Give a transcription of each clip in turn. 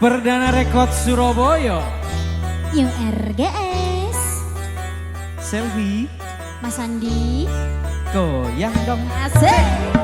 Perdana Rekod Surabaya. Yung RGS. Selfie. Mas Andi. Goyang dong. Asik.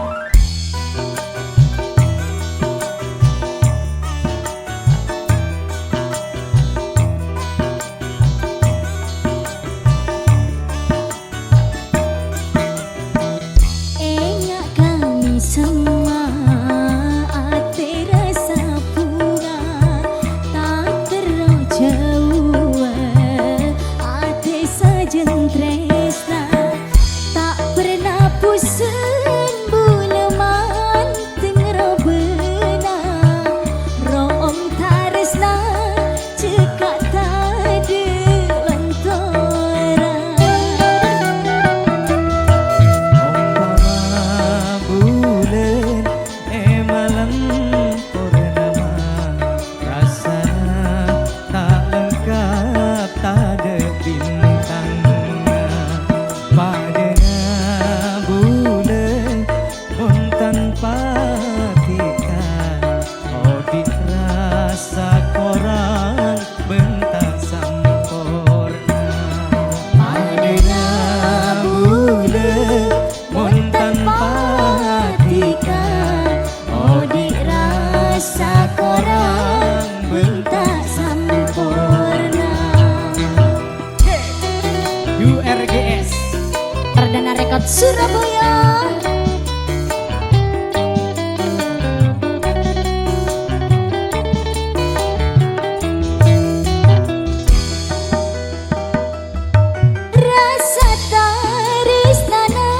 URGS Perdana Rekod Surabaya. Rasa taristana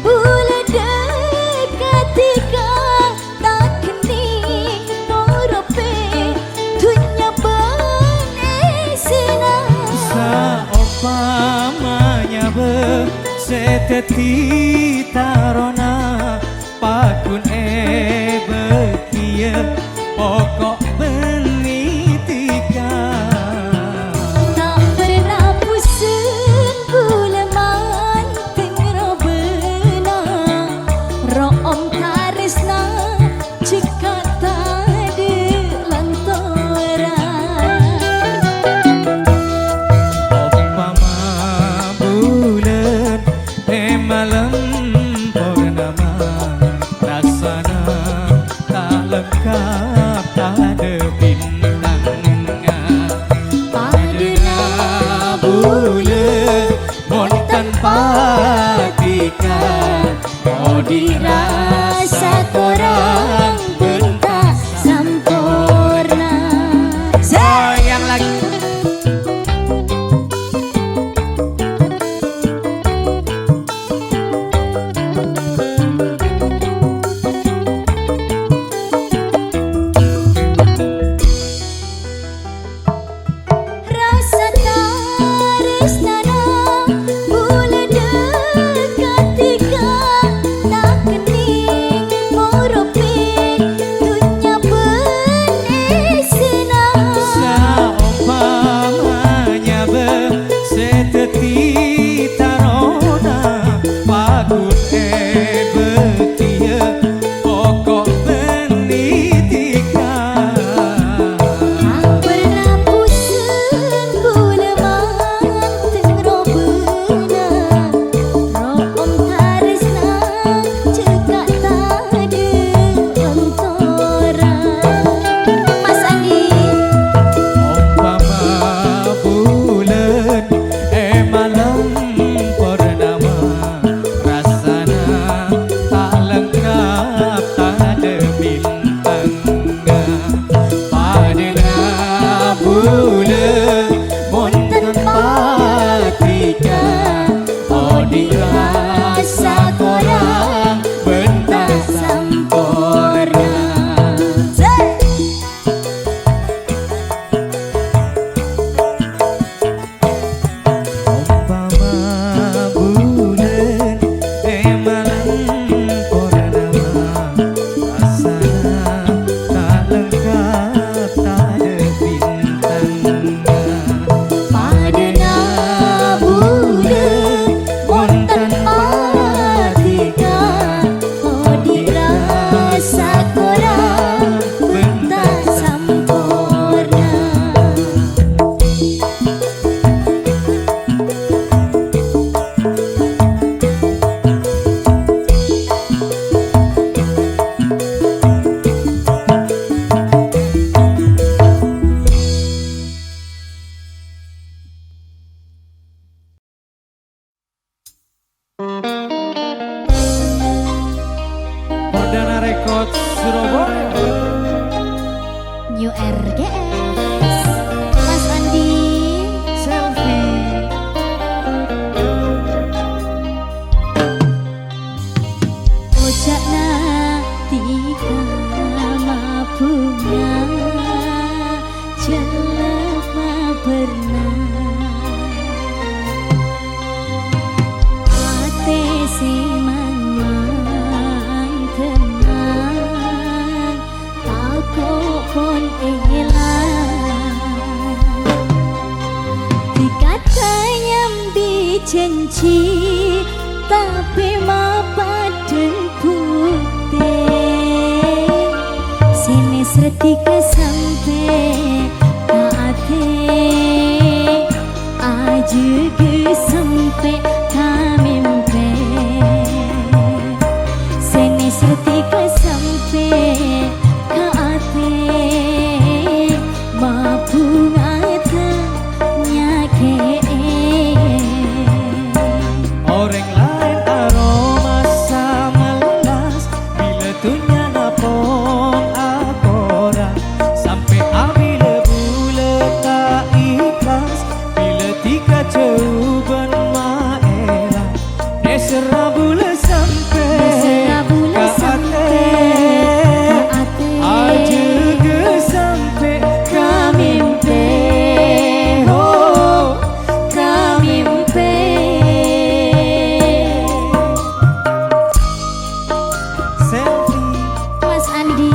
bula dekatika tak kening norope dunya benesina saopamanya seteti tarona pakun bekia pokok benitika tak pernah pusing bula manting robena room tarisna jika tadi lantaran malam purnama rasana tak lengkap tak ada bintangnya padana bulan mon tanpa tika mau dirasa korang bentak sempurna sayang lagi. Record Surabaya. New RGS Mas Andi Selfie. Ojakna tiga mabunga jelema pernah ate simang tenang aku pun elang dikatanya dijanji tapi mapaden putih sini setika sampai ate aja ke sampai kamimpe sini setika sampai ate mabungata nyake Orang lain aroma samalas bila tunya napong akora sampai abila bula tak ikhlas bila tiga coban maela nesera bula sampai aja ke sampai kamimpe oh kamimpe. Selfie. Mas Andi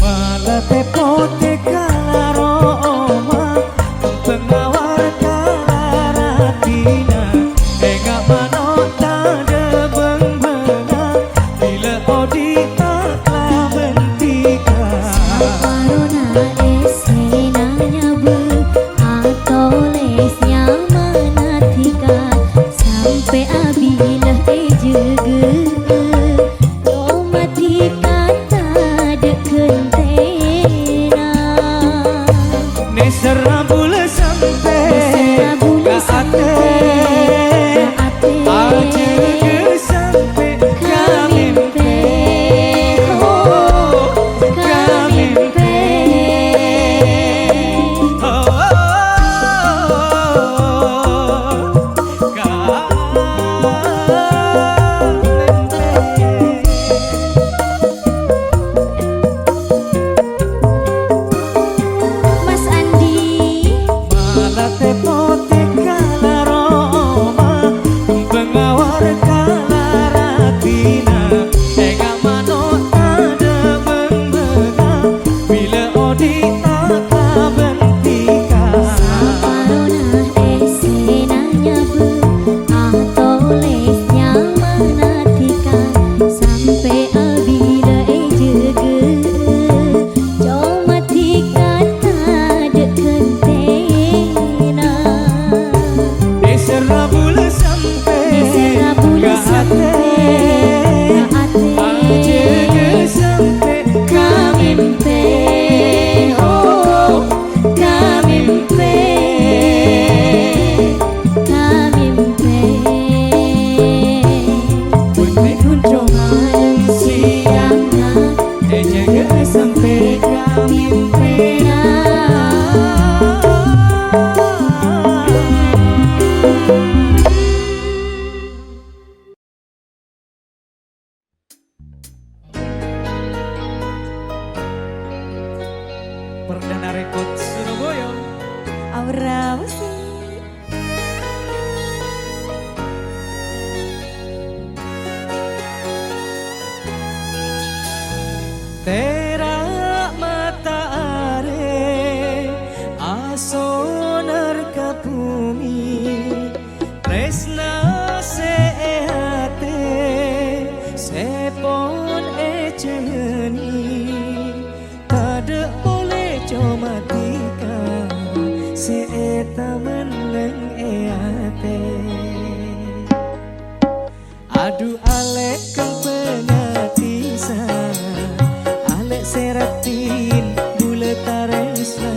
Malah tepote kalaroma pengawar kalaratina enggak manota de beng-benga bila odita telah bentika Corona esenanya be atau lesnya manatika sampai abilah ejege domatika tak ada kentena nesera bula sampai bula ke ate aja ke sampai kamimpe oh kamimpe Mas Andi malah tepote kalaroma pengawar kalaratina enggak manota de beng-benga bila odita tak bentika Corona esenanya be atau lesnya manatika sampai abila ejege domatika tak ada kentena nesera bula sampai Nesera bula ke ate aja ke sampai kamimpe oh kamimpe kamimpe Bunyi kunjung siangnya jaga sampai kamimpe Perdana Record Surabaya. Aura musik Terak matahari asonar ke bumi tresna sehate sepon ejeni kada boleh cuma tika seeta meneng eate adu alek kang penatisan alek seratin bulet taresna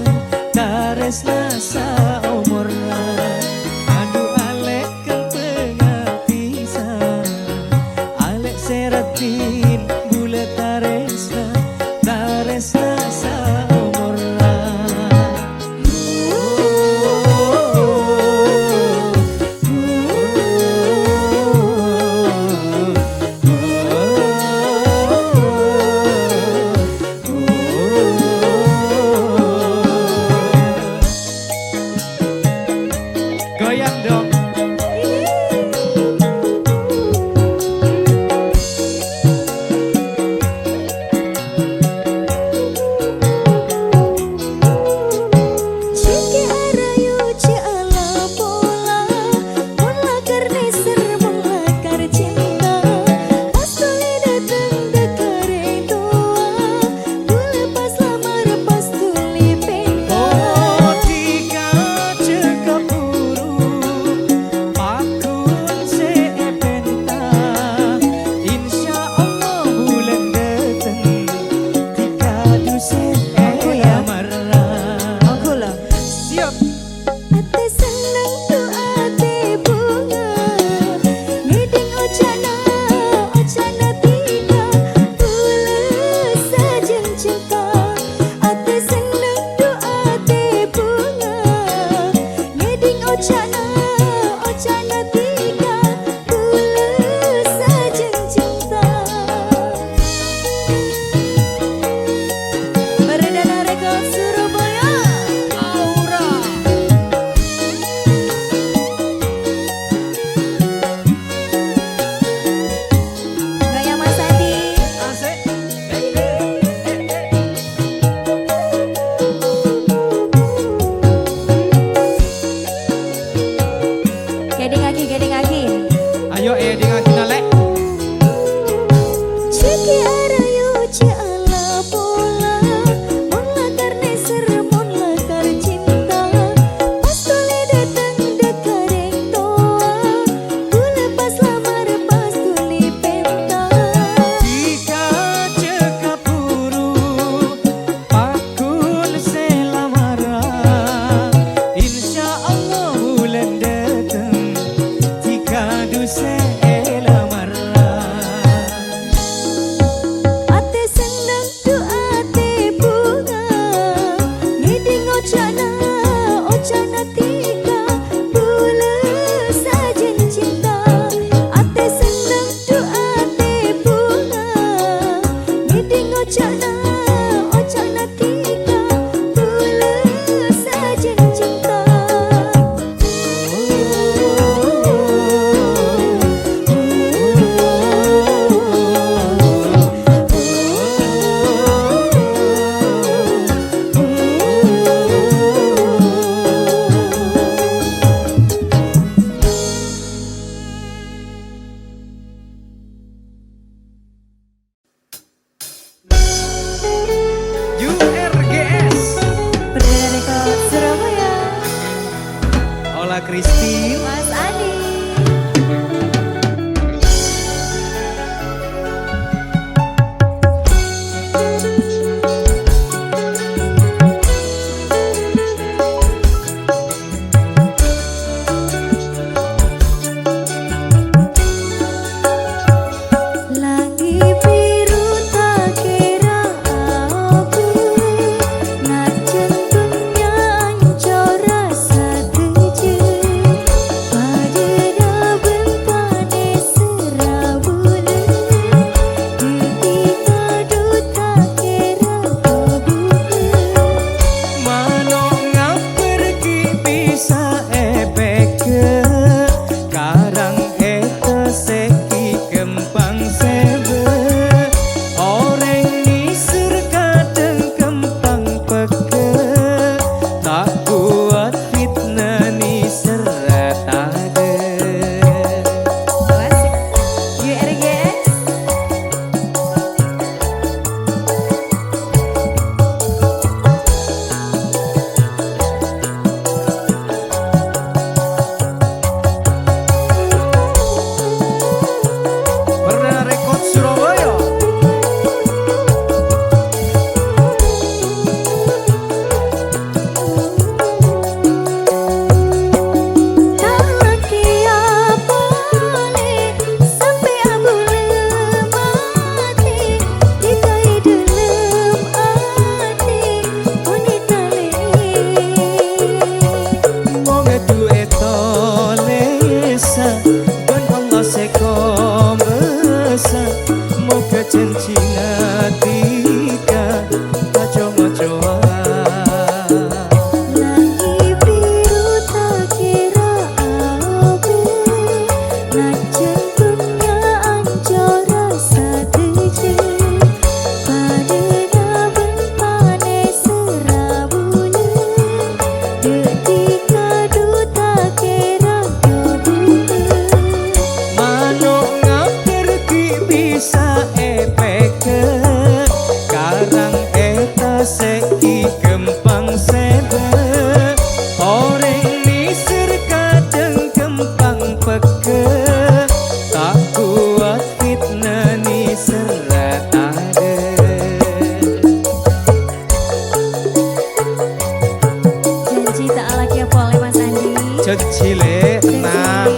Cita ala kia pole Mas Andi. Cecile tenang.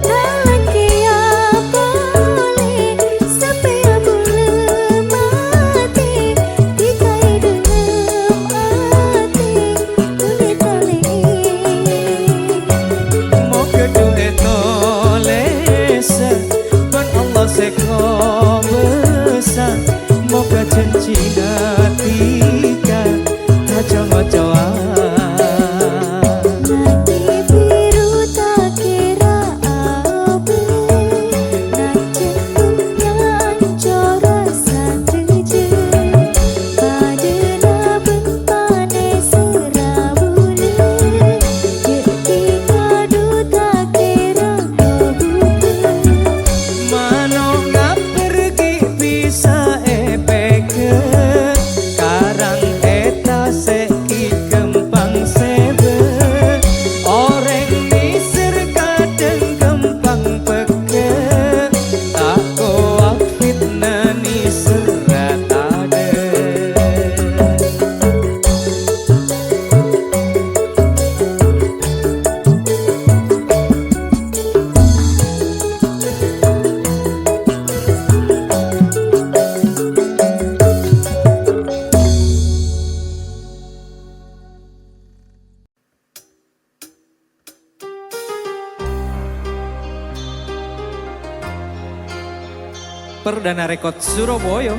Dalam kia pole sampai abule mati dikai dalam hati kulit tali. Mau kedua etolesa ban Allah seko besar. Mau ke janji natika ngaco-ngacoan. Nanti biru tak kira apa, nak jengkumnya ancor rasa teje. Pada nabung panes serabule, jadi kadu tak kira kau bukan. Mano nggak pergi bisa epeke karang eta seki kempang sebe orang misir kadang kempang peke tak koak fitnah ni serat ada. Perdana rekod Surabaya,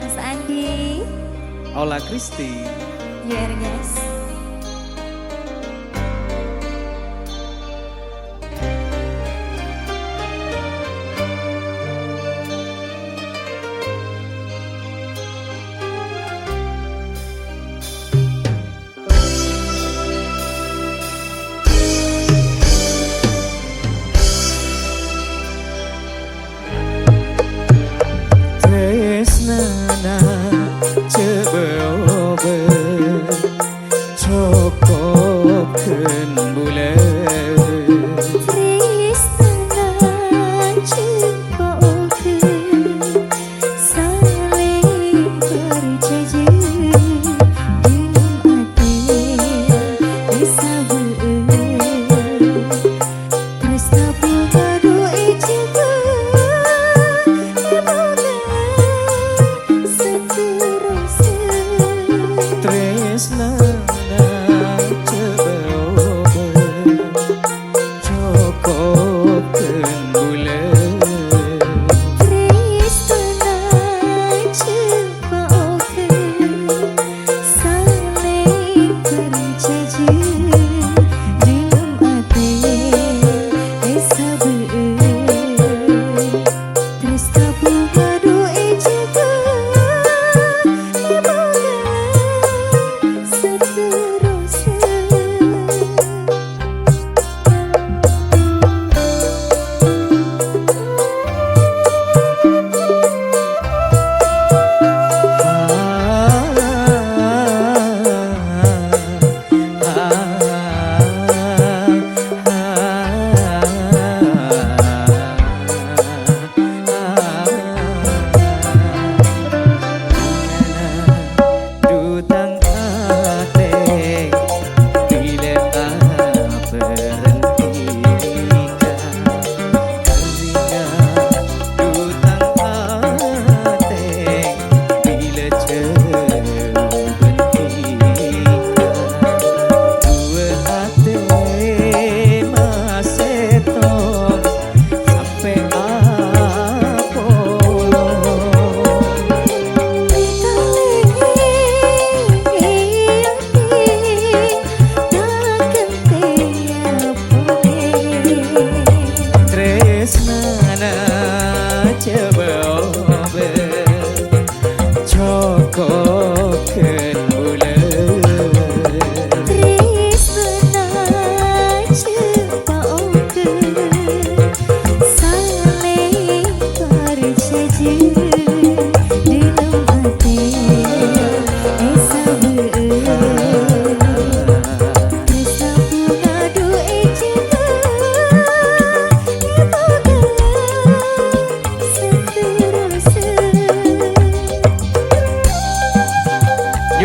Mas Andi, Aula Kristi. UR guys. Tresnana cebebe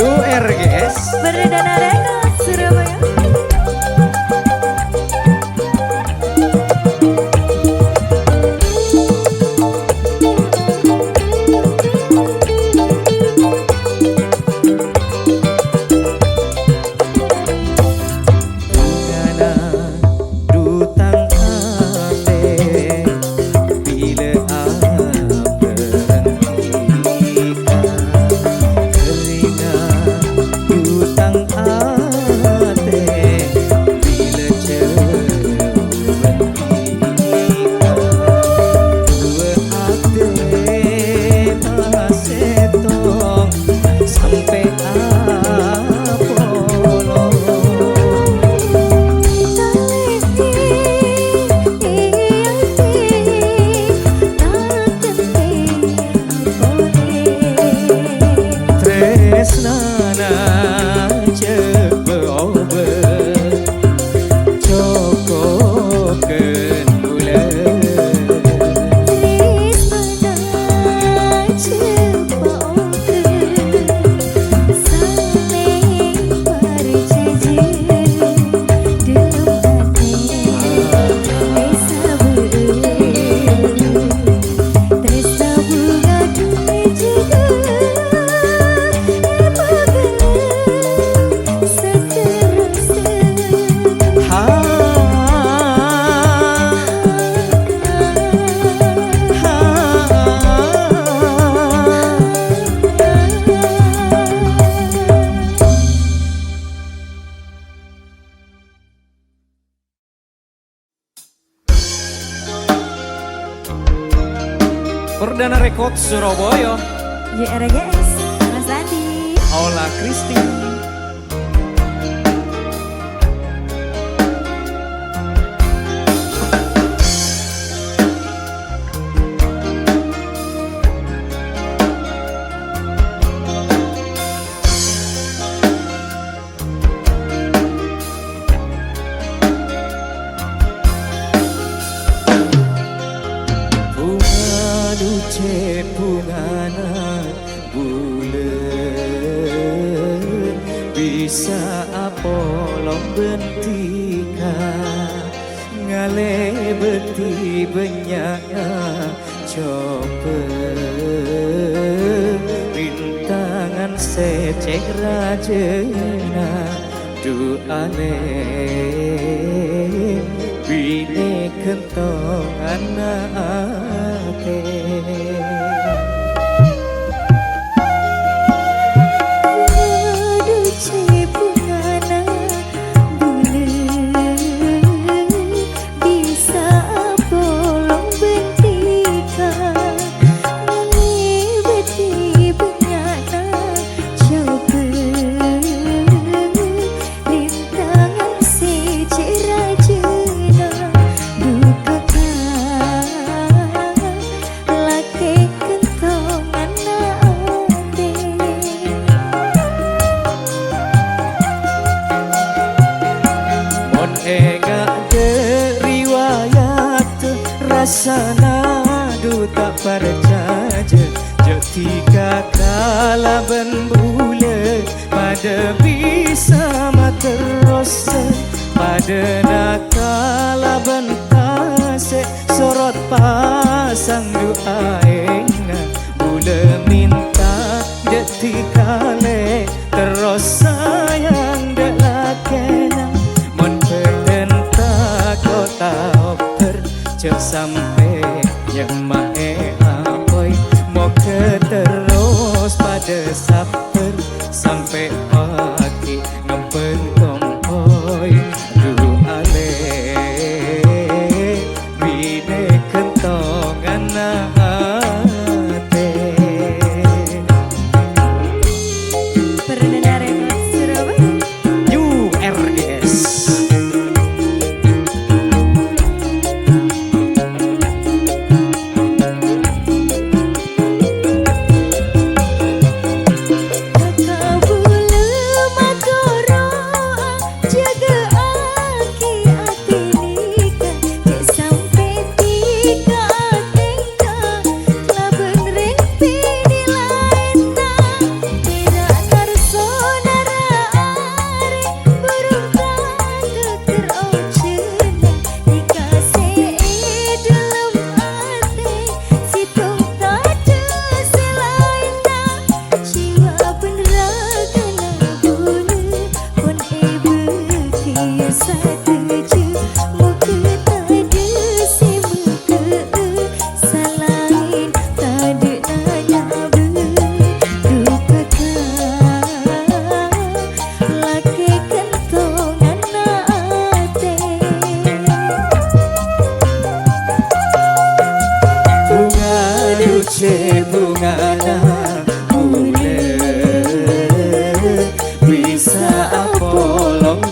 URGS Perdana Records Surabaya. Perdana Record Surabaya. YRGS Mas Andi. Aula Kristi. Bungana bulan bisa apolong bentika ngale beti benyakna coba rintangan secek rajena duane bine kentong anake. Rasana duta percaya Jetika kala ben bule pada bisa materos pada nakala ben kase sorot pasang duaenga bule minta jetika le terus sayang delakena mon pedenta kota cek sampai yang mae apoy mau ke terus pada saper sampai pagi ngempen kompoy dulu ale bine kentongan ate. Perdana Records Surabaya. URGS. Kakak bulu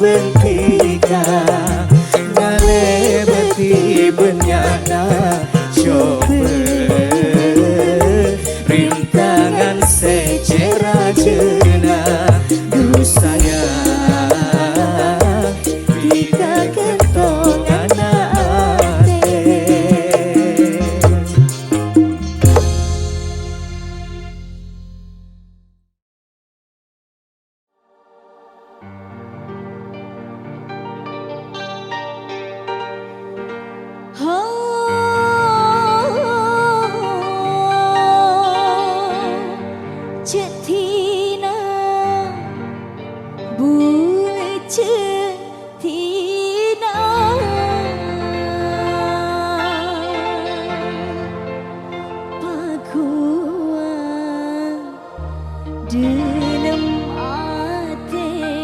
bentika ngalebeti benyana coba rintangan secerah jena dusanya kita kentongan ate. Cetina bule cetina pakuan dalam atena.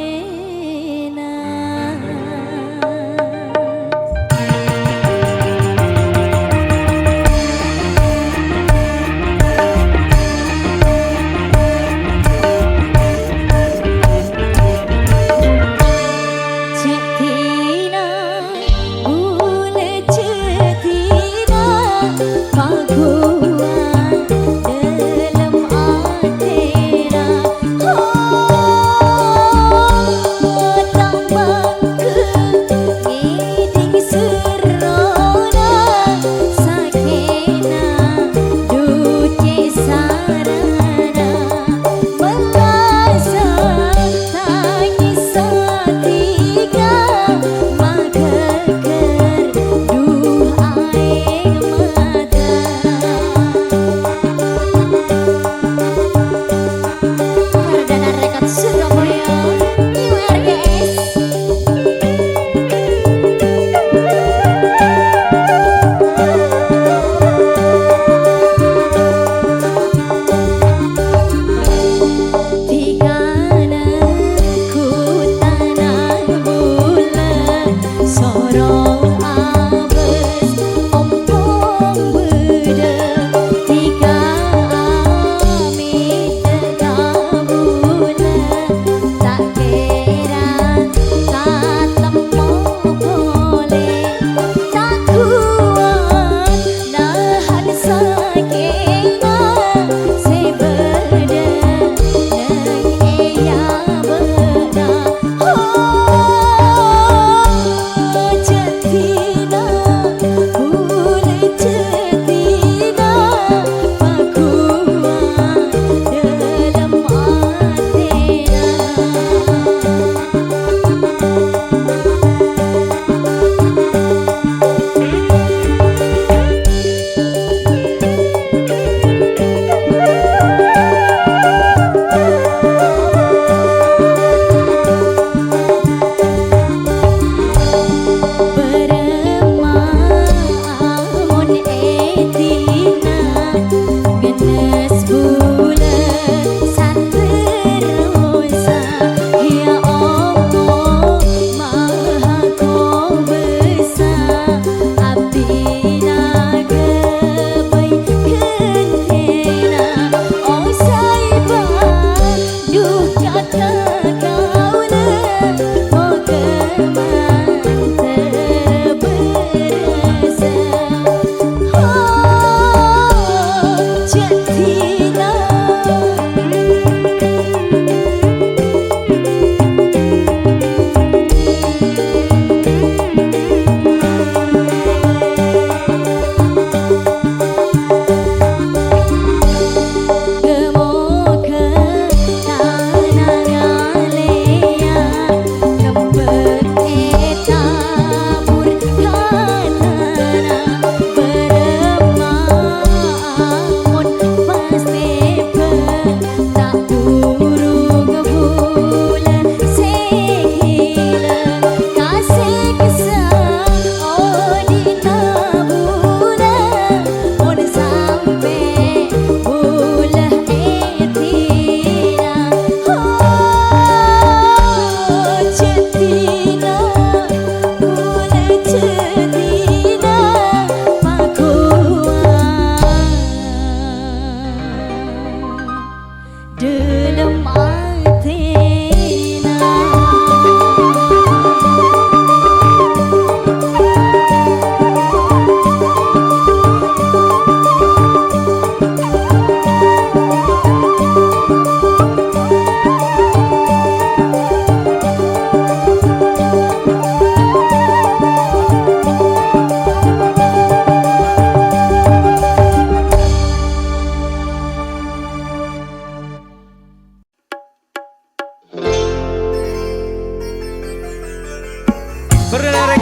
dalam hatinya.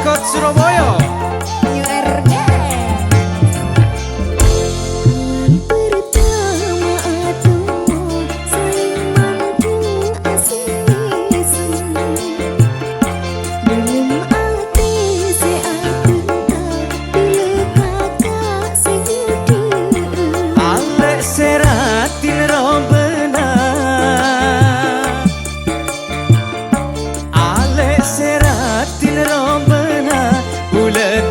Record Surabaya. New RG. Pertama aku saling mampu asing belum ati se atunta bila kakak sejudu Alek seratil rombena, Alek seratil rombena, bulan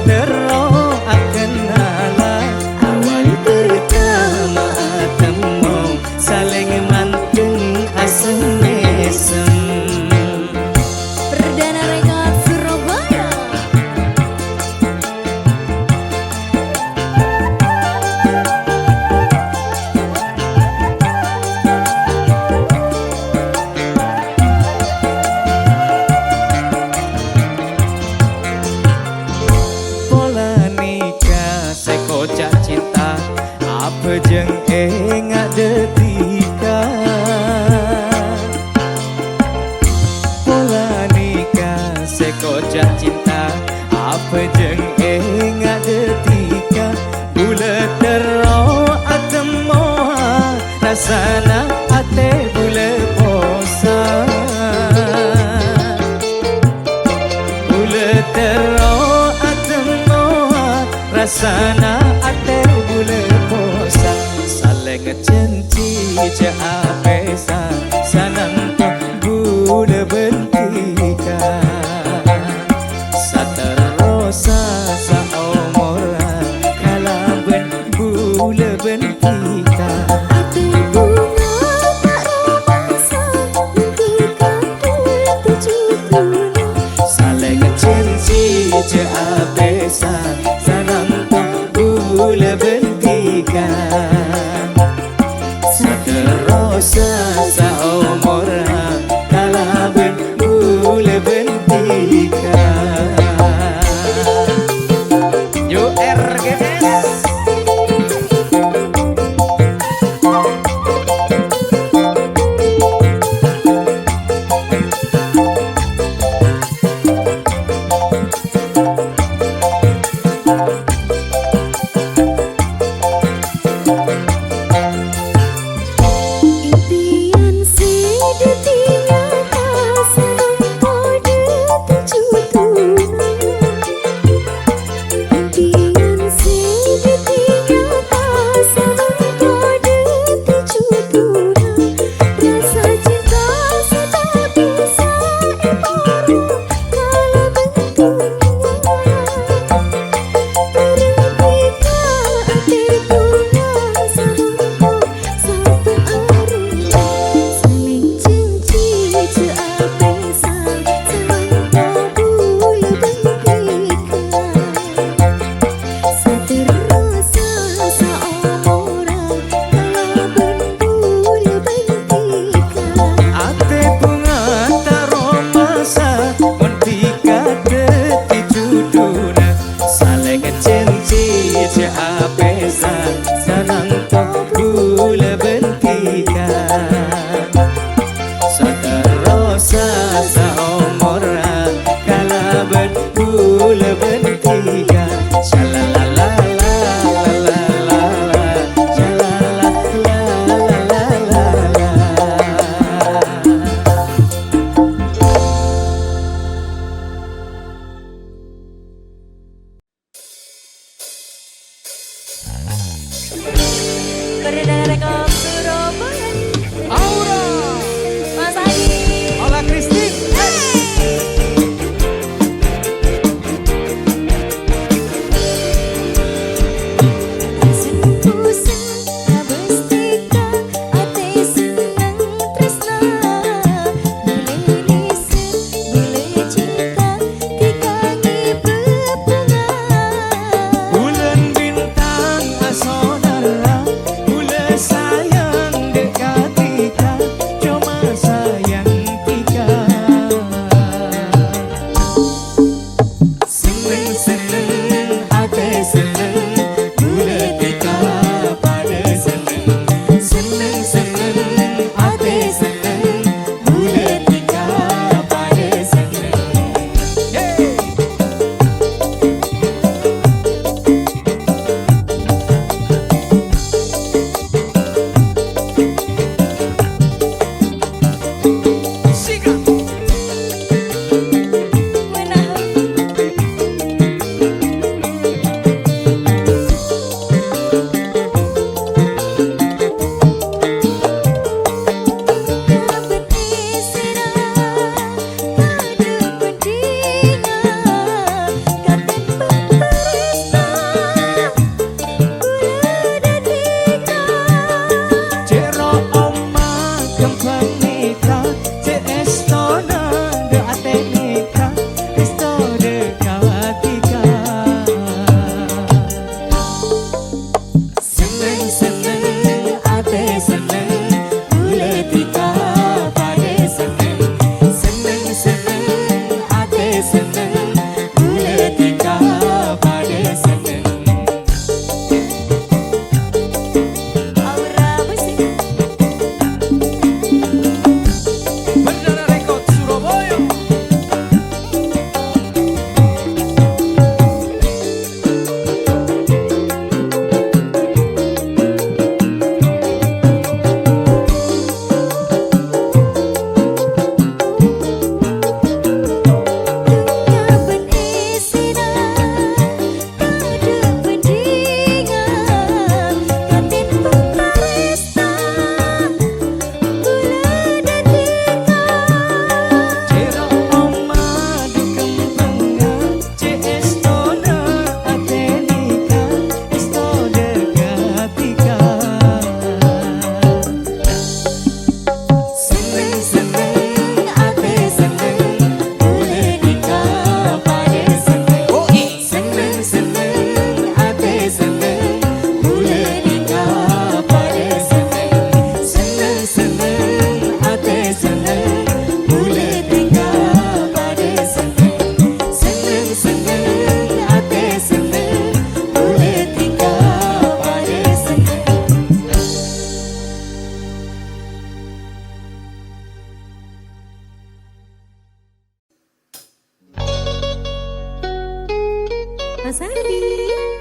Mas Andi.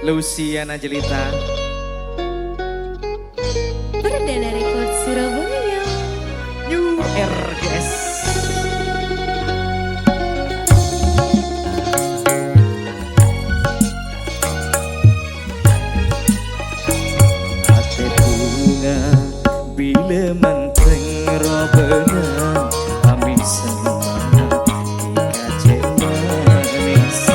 Luciana Jelita. Perdana Rekod Surabaya. New RGS. Ate bunga bila menteng robena amin sama dikace manisa.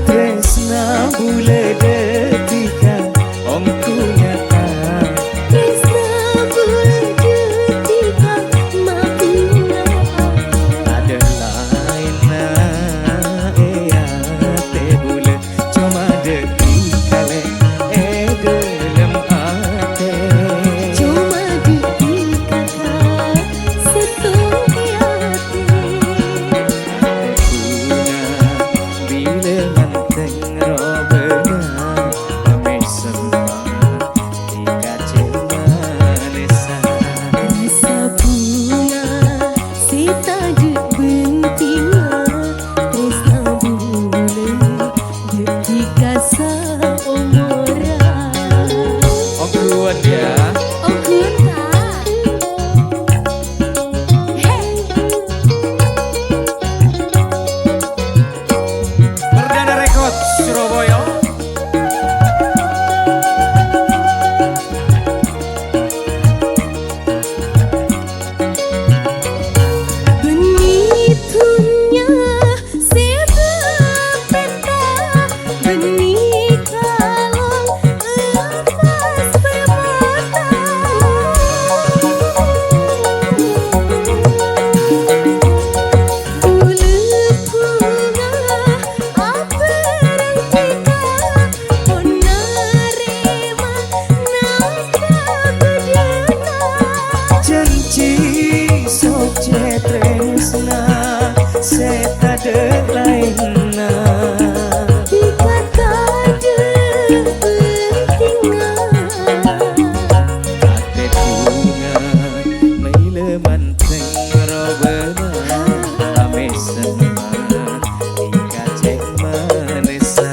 Tresna bule detika omku nyata ada lain na ea te bule cuma detika le dalam ate bila manteng robena ame semua dikace manisa. Oh kuat ya. Perdana Rekod Surabaya. Janji soce tresna seta de lainna ate bunga maile manteng robena ame semua dikace manisa.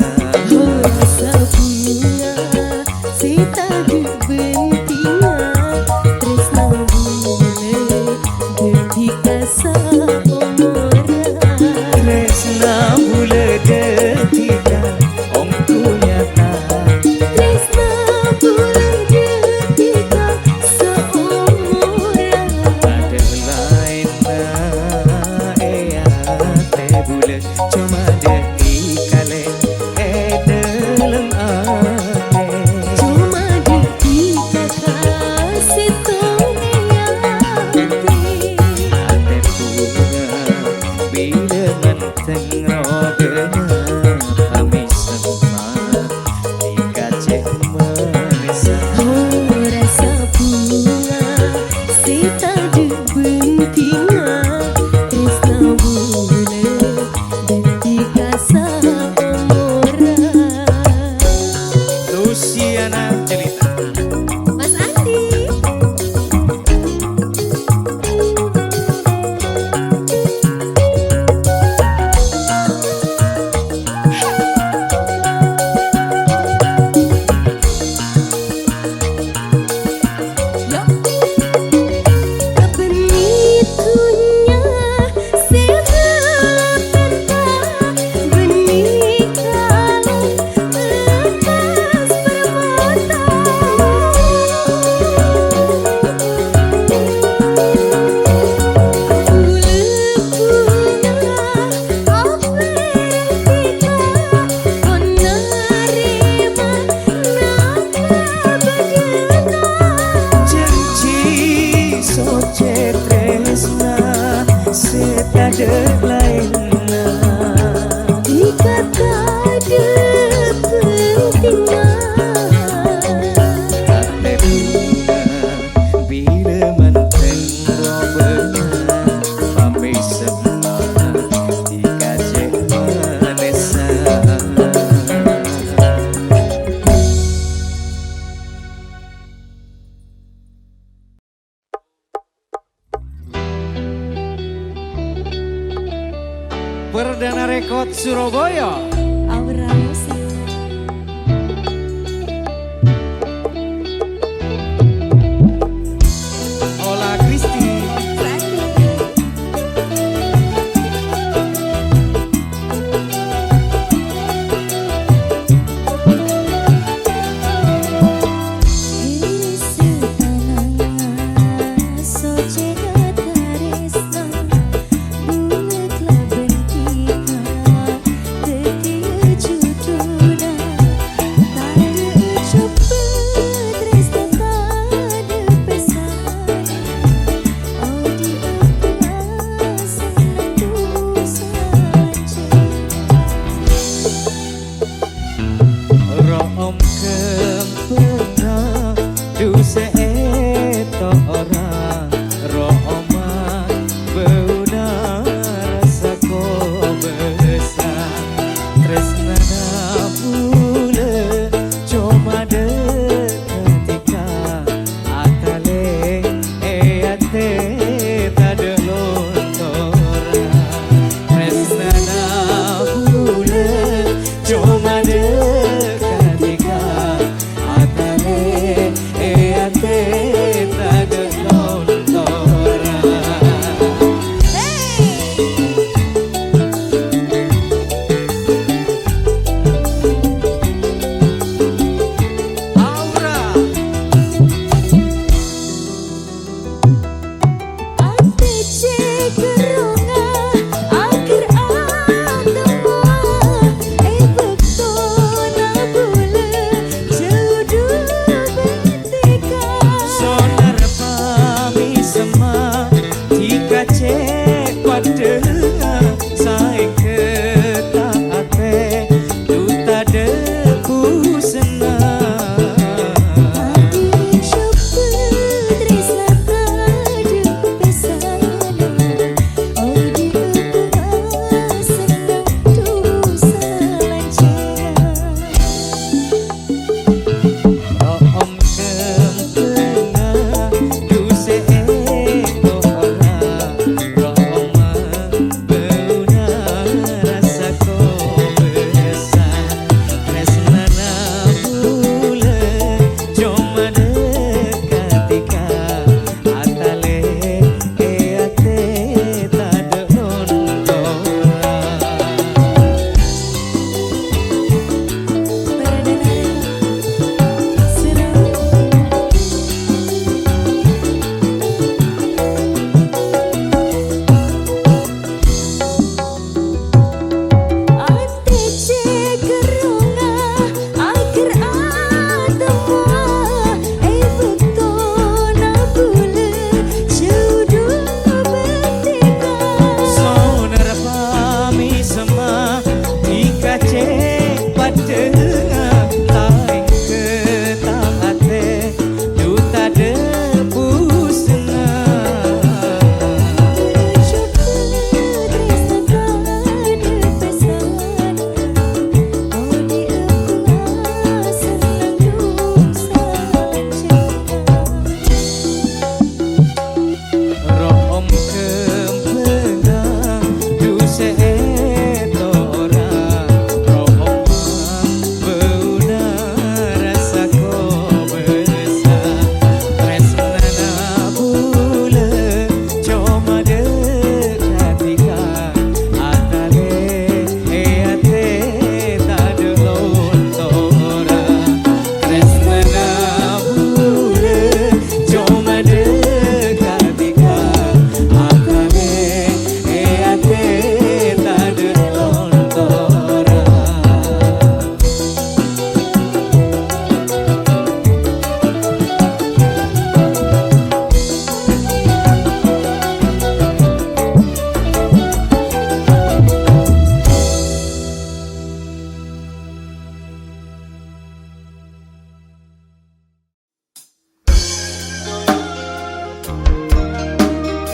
Tresna bule detika omku nyata ada lain na ea te bule cuma detika le dalam ate ate bunga bila manteng robena ame semua dikace manisa. Luciana Jelita. Mas Andi. Rekod Surabaya. Aura Musik. Ola Kristi. Rom kempena duse eto ora Roma beuna rasa ko besar tresnana bule cuma deketika atale eate tade lontora tresnana bule cuma deketika atale eate tade lontora. Aura Ate cekeronga akhir atama bekto na bule judu betika sonar pami sema jika cek pada saing ketaate duta deku senang Adi coba tresna tade pesana Odi upah senang dosa lancar Om kempena duse eko ora Roma beuna rasa ko besar tresnana bule cuma deketika atale eate tade lontora. Ate cekeronga akhir atama bekto na bule judu betika Sonar pami sema jika cek pada lain ketaate duta debu senang Coba tresna tade pesana Odi upah senang dosa lancar Rom kempena duse eto ora Roma beuna rasa ko besar tresnana bule cuma deketika atale eate tade lontora tresnana bule cuma deketika atale eate tade lontora.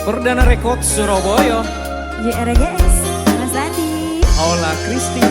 Perdana Rekod Surabaya. JRGS Mas Adi Ola Kristi.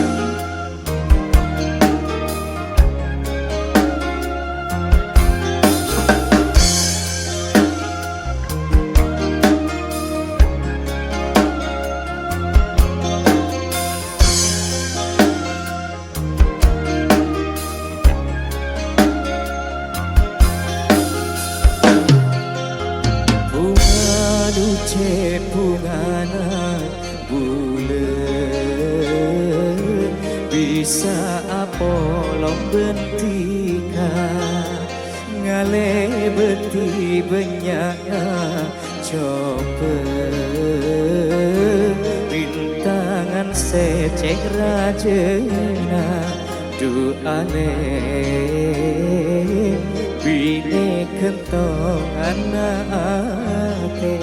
bisa apa lombentika ngale beti banyak coba rintangan secek rajena duale bine kentong anake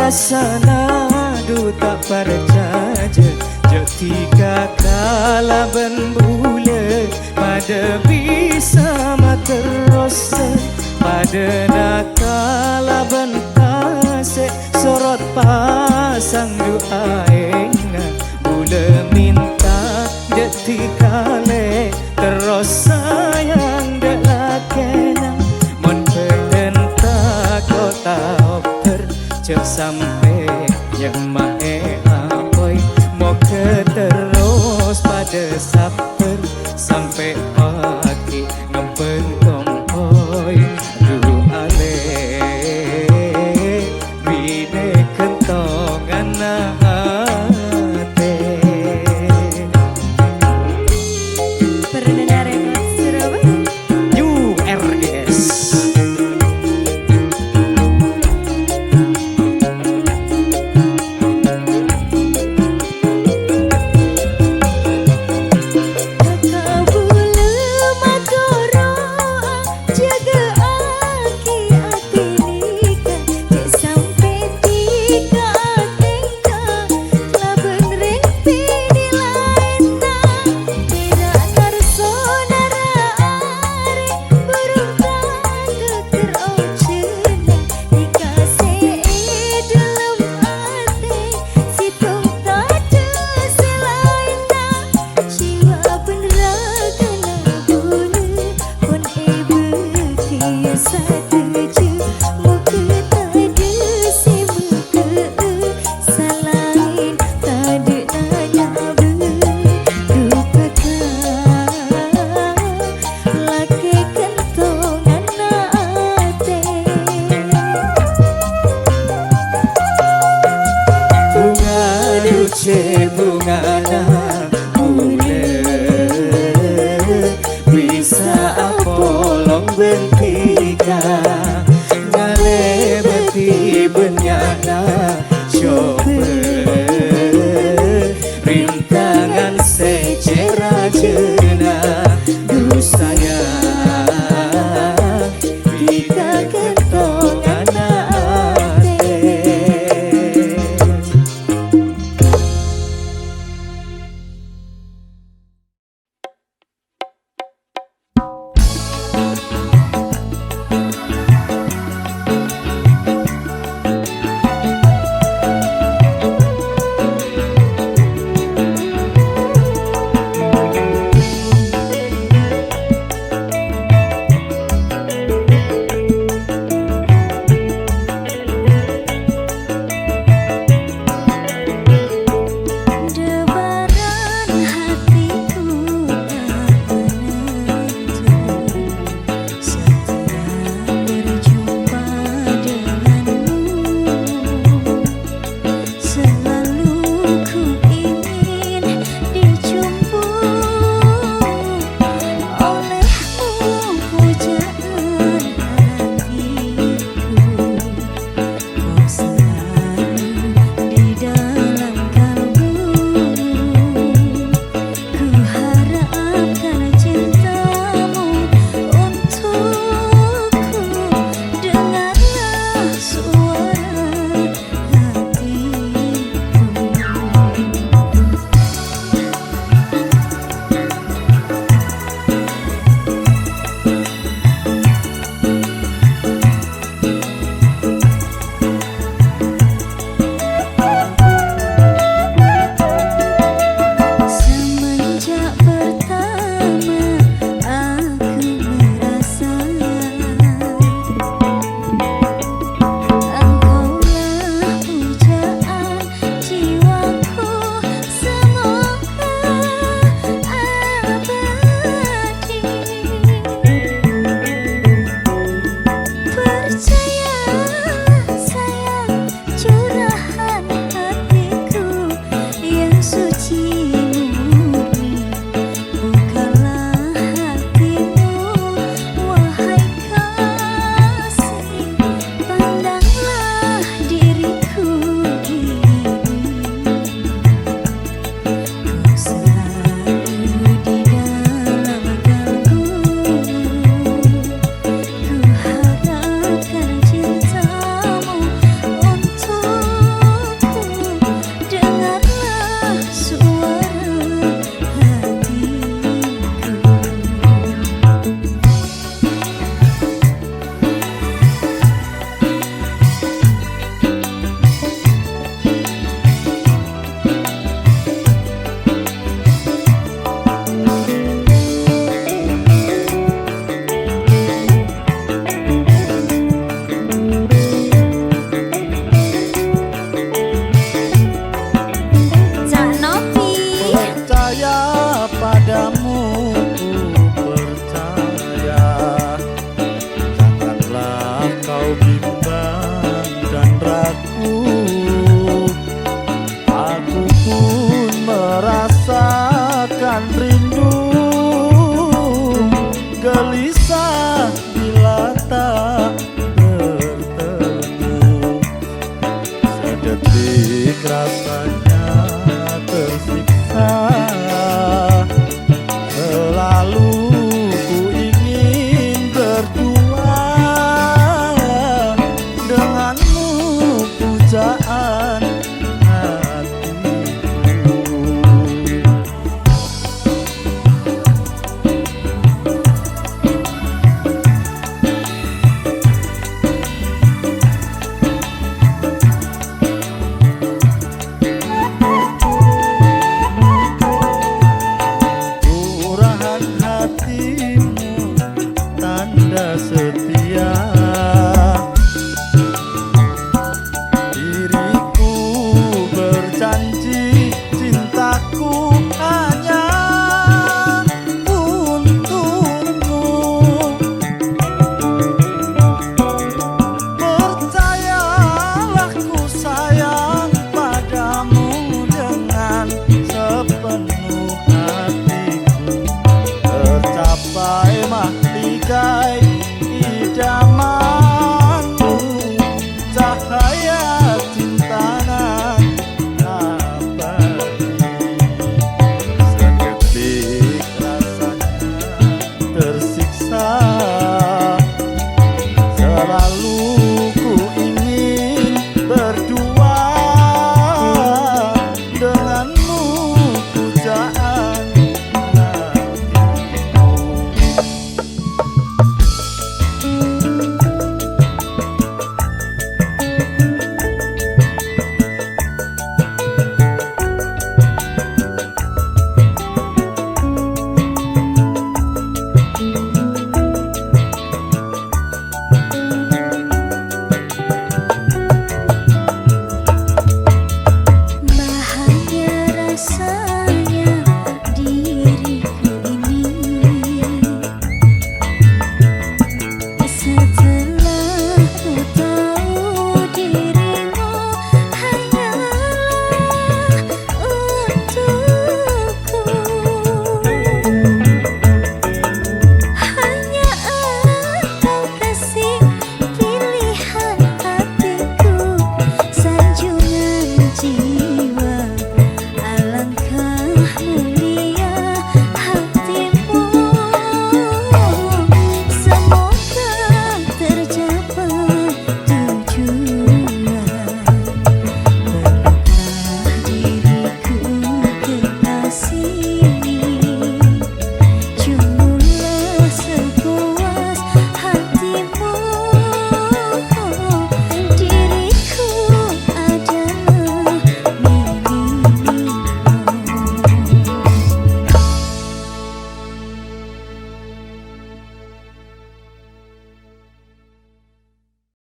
rasana duta percaya ketika kala bule pada bisa materos pada nakala bentase sorot pasang doa enga bule minta detika le terus sayang delakena mon pedenta kota cek sampai yang mae apoy mau ke terus pada saper sampai pagi ngempen kompoy dulu ale bine kentong anate Perdana Records Surabaya New RDS bungana bule bisa apa long bentika